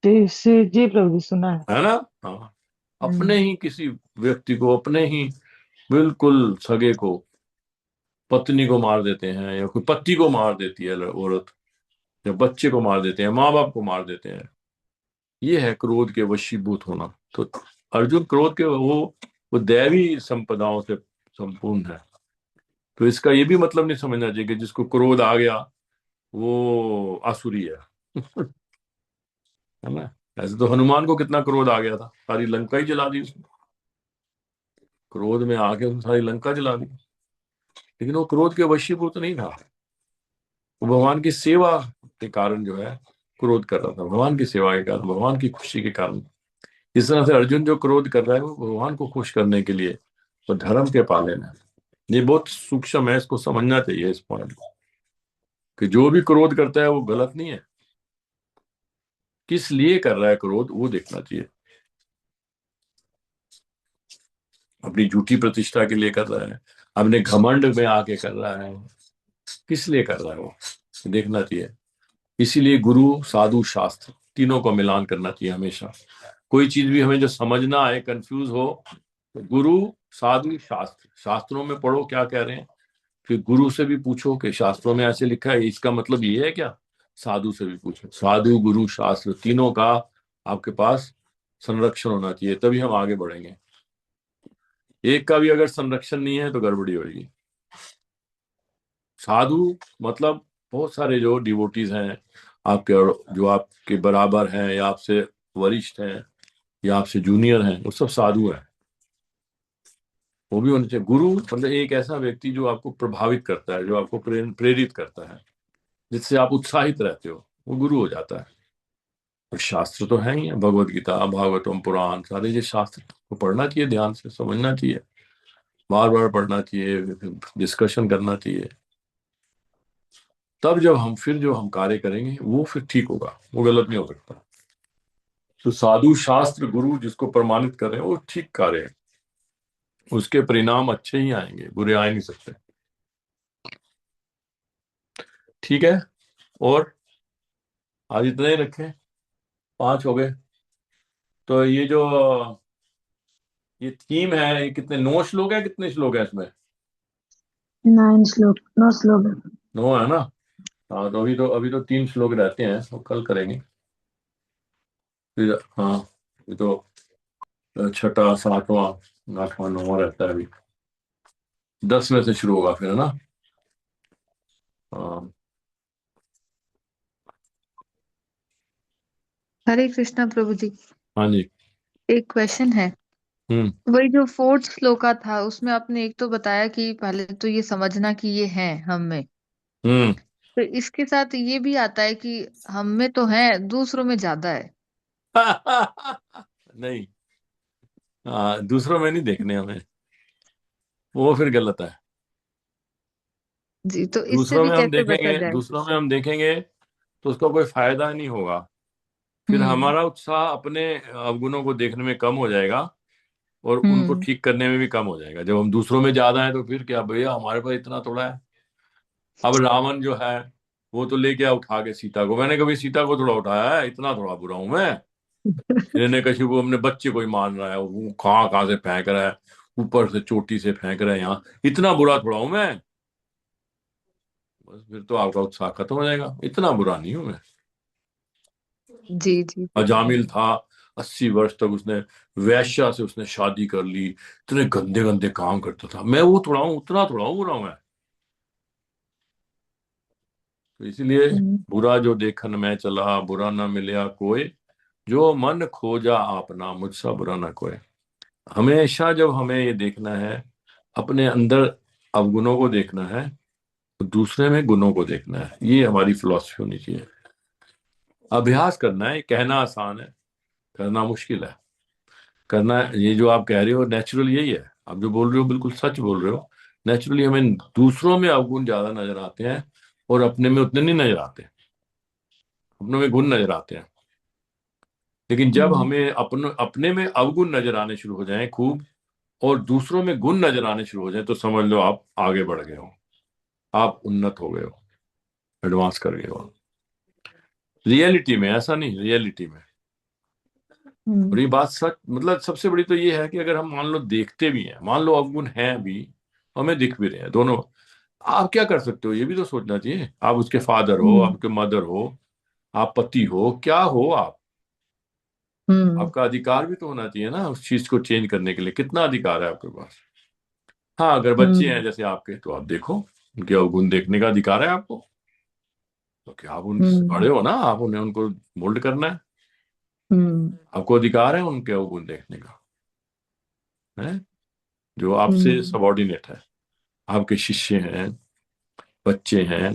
जी जी प्रभु जी, सुना है। है ना? हाँ, अपने हम्म। ही किसी व्यक्ति को, अपने ही बिल्कुल सगे को, पत्नी को मार देते हैं, या कोई पति को मार देती है औरत, या बच्चे को मार देते हैं, माँ बाप को मार देते हैं। ये है क्रोध के वशीभूत होना। तो अर्जुन क्रोध के वो दैवी संपदाओं से संपूर्ण है। तो इसका ये भी मतलब नहीं समझना चाहिए कि जिसको क्रोध आ गया वो आसुरी है। है ना? ऐसे तो हनुमान को कितना क्रोध आ गया था, सारी लंका ही जला दी उसने। क्रोध में आके उसने सारी लंका जला दी। लेकिन वो क्रोध के वशीभूत नहीं था, वो भगवान की सेवा के कारण जो है क्रोध कर रहा था, भगवान की सेवा के कारण, भगवान की खुशी के कारण। इस तरह से अर्जुन जो क्रोध कर रहा है वो भगवान को खुश करने के लिए, वो धर्म के पालन है। ये बहुत सूक्ष्म है, इसको समझना चाहिए इस पॉइंट को, कि जो भी क्रोध करता है वो गलत नहीं है। किस लिए कर रहा है क्रोध, वो देखना चाहिए। अपनी झूठी प्रतिष्ठा के लिए कर रहा है, अपने घमंड में आके कर रहा है, किस लिए कर रहा है वो देखना चाहिए। इसीलिए गुरु साधु शास्त्र तीनों का मिलान करना चाहिए हमेशा। कोई चीज भी हमें जो समझना आए, कंफ्यूज हो, तो गुरु साधु शास्त्र, शास्त्रों में पढ़ो क्या कह रहे हैं, फिर गुरु से भी पूछो कि शास्त्रों में ऐसे लिखा है, इसका मतलब ये है क्या। साधु से भी पूछो। साधु गुरु शास्त्र तीनों का आपके पास संरक्षण होना चाहिए, तभी हम आगे बढ़ेंगे। एक का भी अगर संरक्षण नहीं है तो गड़बड़ी होगी। साधु मतलब बहुत सारे जो डिवोटीज हैं आपके, और जो आपके बराबर हैं या आपसे वरिष्ठ हैं या आपसे जूनियर हैं, वो सब साधु हैं। वो भी होने चाहिए। गुरु मतलब एक ऐसा व्यक्ति जो आपको प्रभावित करता है, जो आपको प्रेरित करता है, जिससे आप उत्साहित रहते हो, वो गुरु हो जाता है। और शास्त्र तो है ही है, भगवत गीता, भागवतम, पुराण, सारे ये शास्त्र को पढ़ना चाहिए, ध्यान से समझना चाहिए, बार बार पढ़ना चाहिए, डिस्कशन करना चाहिए। तब जब हम फिर जो हम कार्य करेंगे वो फिर ठीक होगा, वो गलत नहीं हो सकता। तो साधु शास्त्र गुरु जिसको प्रमाणित कर रहे हैं वो ठीक कार्य है, उसके परिणाम अच्छे ही आएंगे, बुरे आ ही नहीं सकते। ठीक है, और आज इतना ही रखें, 5 हो गए। तो ये थीम है, ये कितने 9 श्लोक है, कितने श्लोक है इसमें? 9 श्लोक। 9 है ना? हाँ, तो अभी तो 3 श्लोक रहते हैं, तो कल करेंगे फिर। हाँ, ये तो छठा, सातवां, आठवां, 9वां रहता है। अभी 10 में से शुरू होगा फिर, है ना? हाँ। हरे कृष्णा प्रभु जी। हाँ जी। एक क्वेश्चन है। हम्म। वही जो फोर्थ श्लोका था, उसमें आपने एक तो बताया कि पहले तो ये समझना कि ये है हम में, हम्म। तो इसके साथ ये भी आता है कि हम में तो है, दूसरों में ज्यादा है। नहीं, हाँ, दूसरों में नहीं देखने हमें, वो फिर गलत है। जी, तो इससे भी कैसे बचा जाए? दूसरों में हम देखेंगे तो उसका कोई फायदा नहीं होगा। फिर हम्म। हमारा उत्साह अपने अवगुणों को देखने में कम हो जाएगा, और उनको हम्म। ठीक करने में भी कम हो जाएगा। जब हम दूसरों में ज्यादा है तो फिर क्या, भैया हमारे पास इतना थोड़ा है। अब रावण जो है वो तो ले गया उठा के सीता को, मैंने कभी सीता को थोड़ा उठाया है, इतना थोड़ा बुरा हूं मैं। हिरण्यकशिपु अपने बच्चे को ही मार रहा है, वो कहाँ कहाँ से फेंक रहा है, ऊपर से चोटी से फेंक रहा है, यहाँ इतना बुरा थोड़ा हूं मैं। बस फिर तो आपका उत्साह खत्म हो जाएगा, इतना बुरा नहीं हूं मैं। जी जी, पता है। अजामिल था, 80 वर्ष तक उसने वैश्या से उसने शादी कर ली, इतने गंदे गंदे काम करता था, मैं वो थोड़ा हूँ, उतना थोड़ा हूँ बुरा हूं मैं। तो इसलिए हम्म। बुरा जो देखन में चला, बुरा न मिलया कोई, जो मन खोजा आपना, मुझसा बुरा ना कोई। हमेशा जब हमें ये देखना है, अपने अंदर अवगुणों को देखना है, तो दूसरे में गुणों को देखना है, ये हमारी फिलॉसफी होनी चाहिए। अभ्यास करना है, कहना आसान है, करना मुश्किल है। करना, ये जो आप कह रहे हो नेचुरल यही है, आप जो बोल रहे हो बिल्कुल सच बोल रहे हो, नेचुरली हमें दूसरों में अवगुण ज्यादा नजर आते हैं और अपने में उतने नहीं नजर आते। अपनों में गुण नजर आते हैं। लेकिन जब हमें अपने में अवगुण नजर आने शुरू हो जाएं खूब, और दूसरों में गुण नजर आने शुरू हो जाए, तो समझ लो आप आगे बढ़ गए हो, आप उन्नत हो गए हो, एडवांस कर गए हो। रियलिटी में ऐसा नहीं, रियलिटी में। और ये बात सच, मतलब सबसे बड़ी तो ये है कि अगर हम मान लो देखते भी हैं, मान लो अवगुण हैं भी, हमें दिख भी रहे हैं दोनों, आप क्या कर सकते हो ये भी तो सोचना चाहिए। आप उसके फादर हो, आपके मदर हो, आप पति हो, क्या हो आप, आपका अधिकार भी तो होना चाहिए ना उस चीज को चेंज करने के लिए। कितना अधिकार है आपके पास? हाँ, अगर बच्चे हैं जैसे आपके, तो आप देखो, उनके अवगुण देखने का अधिकार है आपको। तो क्या आप उनसे बड़े हो ना, आप उन्हें उनको मोल्ड करना है। आपको अधिकार है उनके अवगुण देखने का, है, जो आपसे सबॉर्डिनेट है, आपके शिष्य हैं, बच्चे हैं।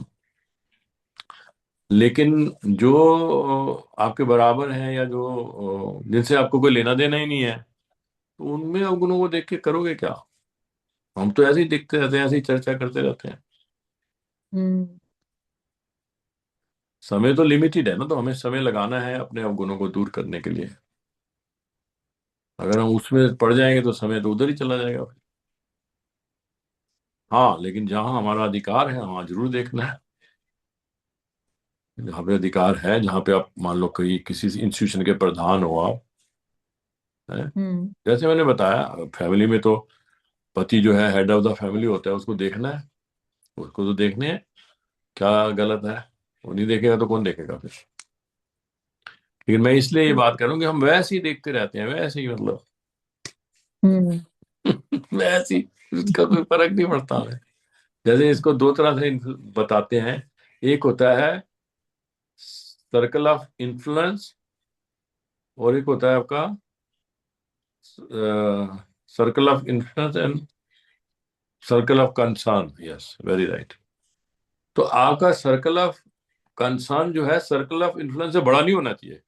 लेकिन जो आपके बराबर हैं, या जो जिनसे आपको कोई लेना देना ही नहीं है, तो उनमें अवगुणों को देख के करोगे क्या? हम तो ऐसे ही देखते रहते हैं, ऐसे ही चर्चा करते रहते हैं। समय तो लिमिटेड है ना, तो हमें समय लगाना है अपने अवगुणों को दूर करने के लिए। अगर हम उसमें पड़ जाएंगे तो समय तो उधर ही चला जाएगा फिर। हाँ, लेकिन जहां हमारा अधिकार है वहां जरूर देखना है। जहाँ पे अधिकार है, जहाँ पे आप मान लो कहीं किसी इंस्टीट्यूशन के प्रधान हो आप, है, जैसे मैंने बताया, फैमिली में तो पति जो है हेड ऑफ द फैमिली होता है, उसको देखना है, उसको तो देखने हैं क्या गलत है। वो नहीं देखेगा तो कौन देखेगा फिर? लेकिन मैं इसलिए ये बात करूं कि हम वैसे ही देखते रहते हैं, वैसे ही मतलब वैसे ही, उसका कोई फर्क नहीं पड़ता हमें। जैसे इसको दो तरह से बताते हैं। एक होता है सर्कल ऑफ इन्फ्लुएंस, और एक होता है आपका circle of influence and circle of concern. Yes, very right. तो आपका सर्कल ऑफ कंसर्न जो है, सर्कल ऑफ इन्फ्लुएंस से बड़ा नहीं होना चाहिए।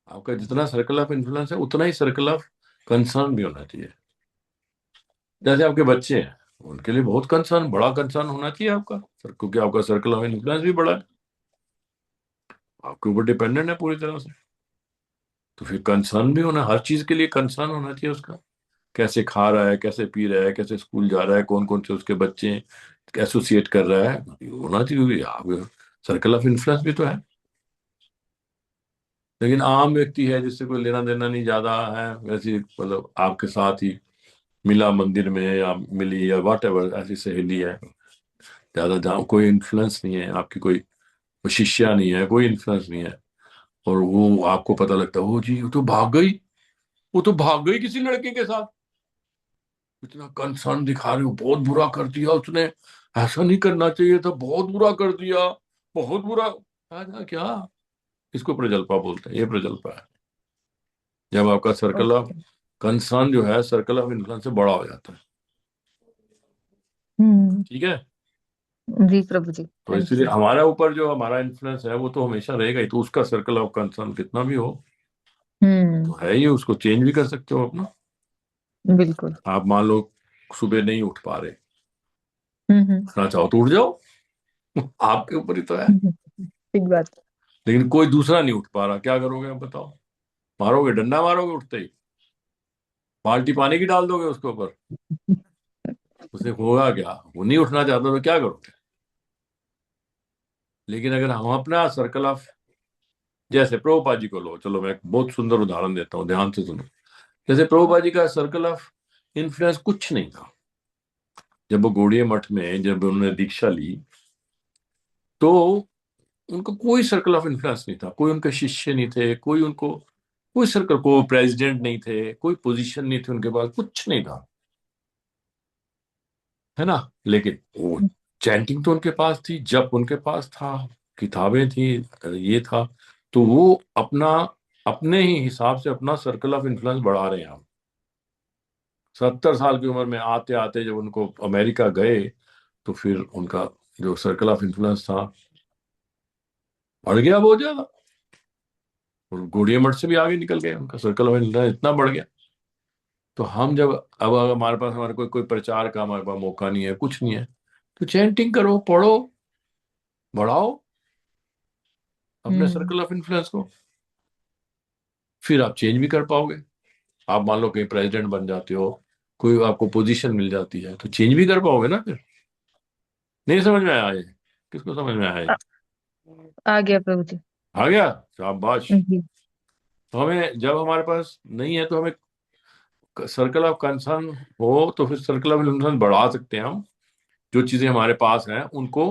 आपका जितना सर्कल ऑफ इन्फ्लुएंस है, उतना ही सर्कल ऑफ कंसर्न भी होना चाहिए। जैसे आपके बच्चे हैं, उनके लिए बहुत कंसर्न, बड़ा कंसर्न होना चाहिए आपका, क्योंकि आपका सर्कल ऑफ इन्फ्लुएंस भी बड़ा है, आपके ऊपर डिपेंडेंट है पूरी तरह से। तो फिर कंसर्न भी होना, हर चीज के लिए कंसर्न होना चाहिए उसका। कैसे खा रहा है, कैसे पी रहा है, कैसे स्कूल जा रहा है, कौन कौन से उसके बच्चे एसोसिएट कर रहा है, होना चाहिए। आप सर्कल ऑफ इन्फ्लुएंस भी तो है। लेकिन आम व्यक्ति है जिससे कोई लेना देना नहीं ज्यादा है, वैसे ही, मतलब आपके साथ ही मिला मंदिर में, या मिली, या वॉट एवर, ऐसी सहेली है, ज्यादा जहाँ कोई इन्फ्लुएंस नहीं है, आपकी कोई शिष्या नहीं है, कोई इन्फ्लुएंस नहीं है, और वो आपको पता लगता है, ओ जी वो तो भाग गई, वो तो भाग गई किसी लड़के के साथ, इतना कंसर्न दिखा रहे हो, बहुत बुरा कर दिया उसने, ऐसा नहीं करना चाहिए था, बहुत बुरा कर दिया, बहुत बुरा। क्या? इसको प्रजल्पा बोलते हैं, ये प्रजल्पा है। जब आपका सर्कल ऑफ कंसर्न जो है, सर्कल ऑफ इन्फ्लुएंस से बड़ा हो जाता है। ठीक है। जी प्रभु जी, तो थैंक इसलिए यू। हमारा ऊपर जो हमारा इन्फ्लुएंस है वो तो हमेशा रहेगा ही, तो उसका सर्कल ऑफ कंसर्न कितना भी हो, तो है ही, उसको चेंज भी कर सकते हो अपना। बिल्कुल। आप मान लो सुबह नहीं उठ पा रहे, हम्म। उठना चाहो तो उठ जाओ, आपके ऊपर ही तो है। ठीक बात। लेकिन कोई दूसरा नहीं उठ पा रहा, क्या करोगे आप बताओ? मारोगे, डंडा मारोगे उठते ही, बाल्टी पानी की डाल दोगे उसके ऊपर, उसे होगा क्या? वो नहीं उठना चाहता तो क्या करोगे? लेकिन अगर हम अपना सर्कल ऑफ, जैसे प्रभुपाद जी को लो, चलो मैं एक बहुत सुंदर उदाहरण देता हूँ, ध्यान से सुनो। जैसे प्रभुपाद जी का सर्कल ऑफ इन्फ्लुएंस कुछ नहीं था। जब वो गौड़िया मठ में, जब उन्होंने दीक्षा ली, तो उनको कोई सर्कल ऑफ इन्फ्लुएंस नहीं था, कोई उनके शिष्य नहीं थे, कोई उनको, कोई सर्कल, को प्रेसिडेंट नहीं थे, कोई पोजीशन नहीं थी उनके पास, कुछ नहीं था, है ना। लेकिन वो चैंटिंग तो उनके पास थी, जप उनके पास था, किताबें थी, ये था। तो वो अपना, अपने ही हिसाब से अपना सर्कल ऑफ इन्फ्लुएंस बढ़ा रहे हैं हम। 70 साल की उम्र में आते आते जब उनको अमेरिका गए, तो फिर उनका जो सर्कल ऑफ इन्फ्लुएंस था बढ़ गया बहुत ज्यादा, और गौड़िया मठ से भी आगे निकल गए, उनका सर्कल ऑफ इन्फ्लुएंस इतना बढ़ गया। तो हम जब अब अगर हमारे पास हमारे कोई कोई प्रचार का हमारे पास मौका नहीं है, कुछ नहीं है, तो चैंटिंग करो, पढ़ो, बढ़ाओ अपने सर्कल ऑफ इन्फ्लुएंस को, फिर आप चेंज भी कर पाओगे। आप मान लो कहीं प्रेसिडेंट बन जाते हो, कोई आपको पोजीशन मिल जाती है, तो चेंज भी कर पाओगे ना फिर। नहीं समझ में आया ये? किसको समझ में आया ये? आ गया प्रभु जी। आ गया, शाबाश। जी। तो हमें जब हमारे पास नहीं है तो हमें सर्कल ऑफ कंसर्न हो, तो फिर सर्कल ऑफ इन्फ्लुएंस बढ़ा सकते हैं हम। जो चीजें हमारे पास हैं उनको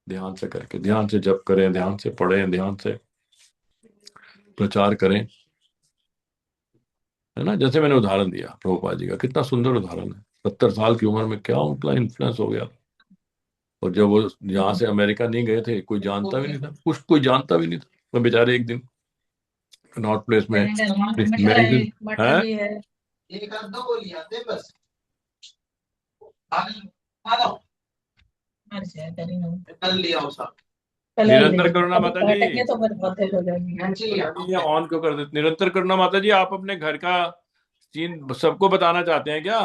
ध्यान से करके, ध्यान से जप करें, ध्यान से पढ़ें, ध्यान से प्रचार करें, है ना। जैसे मैंने उदाहरण दिया प्रभुपाद जी का, कितना सुंदर उदाहरण है। 70 साल की उम्र में क्या उनका इन्फ्लुएंस हो गया। और जब वो यहाँ से अमेरिका नहीं गए थे, कोई जानता भी नहीं था, कुछ कोई जानता भी नहीं था। तो बेचारे एक दिन नॉर्थ प्लेस में मैगजीन है, निरंतर करुणा माता जी, ये ऑन क्यों कर देते? निरंतर करुणा माता जी, आप अपने घर का सीन सबको बताना चाहते हैं क्या?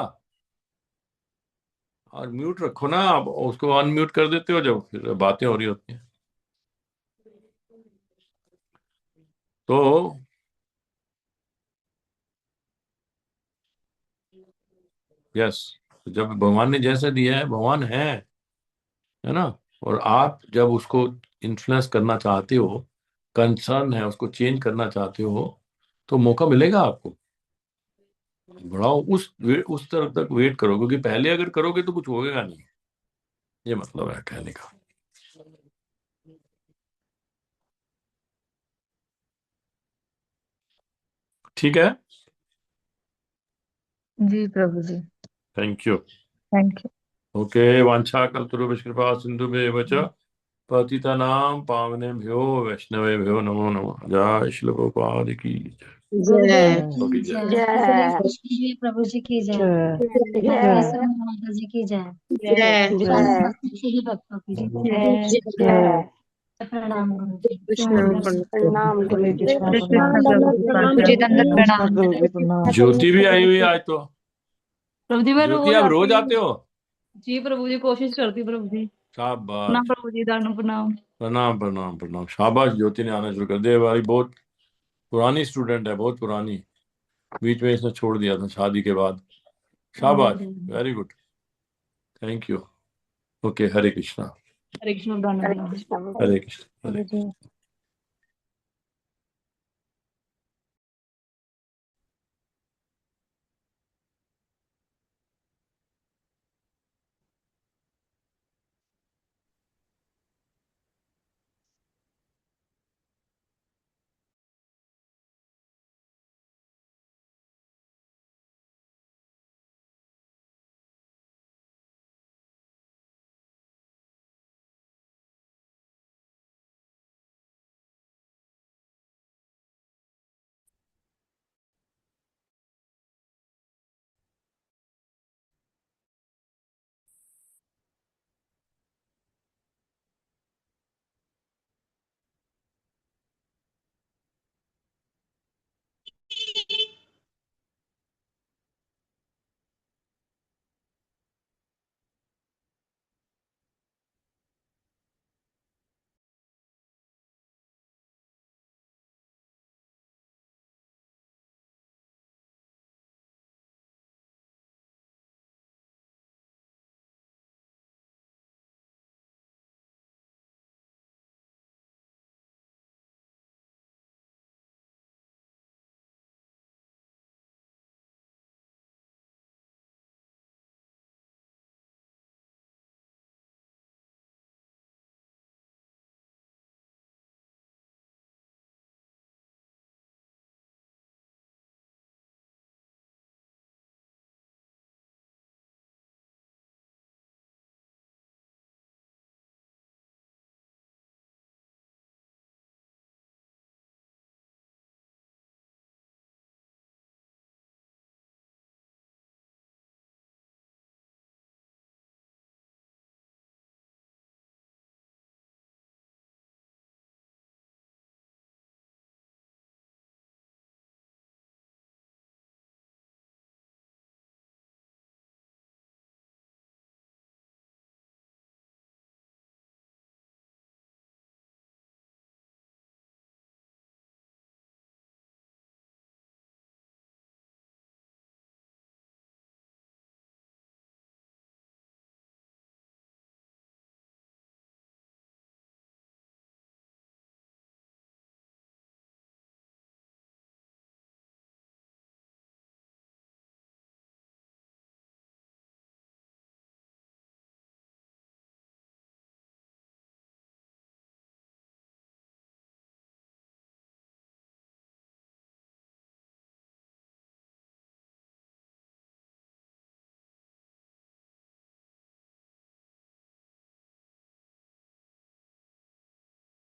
और म्यूट रखो ना, आप उसको अनम्यूट कर देते हो जब फिर बातें हो रही होती हैं। तो यस, जब भगवान ने जैसा दिया है, भगवान है ना। और आप जब उसको इन्फ्लुएंस करना चाहते हो, कंसर्न है उसको चेंज करना चाहते हो, तो मौका मिलेगा आपको। बढ़ाओ, उस तरफ तक वेट करो, क्योंकि पहले अगर करोगे तो कुछ होगा नहीं। ये मतलब है कहने का। ठीक है, जी प्रभु जी। Thank you. Thank you. Okay, वांछा कल्पतरुभ्यश्च कृपा सिन्धुभ्येव च पतितानां पावनेभ्यो वैष्णवेभ्यो नमो नमः। जय श्री प्रभुपाद की जय की जय। जय प्रभु जी की जय। जय जय माता जी की जय। जय जय सभी भक्तों की जय जय प्रणाम गुरु जी। कृष्ण प्रणाम गुरु जी। हरे कृष्ण प्रभु जी प्रणाम पाद जी। प्रणाम प्रभु जी प्रणाम। ज्योति भी आई हुई आज तो। प्रभु जी मैं ज्योति, रोज आप रोज आती आते हूँ। हो? जी प्रभु जी कोशिश करती हूँ प्रभु जी। प्रणाम शाबाश, प्रभु जी, दानव प्रणाम। प्रणाम प्रणाम प्रणाम। शाबाश, ज्योति ने आना शुरू कर दिया। हमारी बहुत पुरानी स्टूडेंट है, बहुत पुरानी। बीच में इसने छोड़ दिया था शादी के बाद। शाबाश, very good, thank you. Okay, हरे कृष्णा। हरे कृष्ण, दानव हरे प्रणाम। कृष्ण। हरे कृष्ण, हरे प्रभु जी।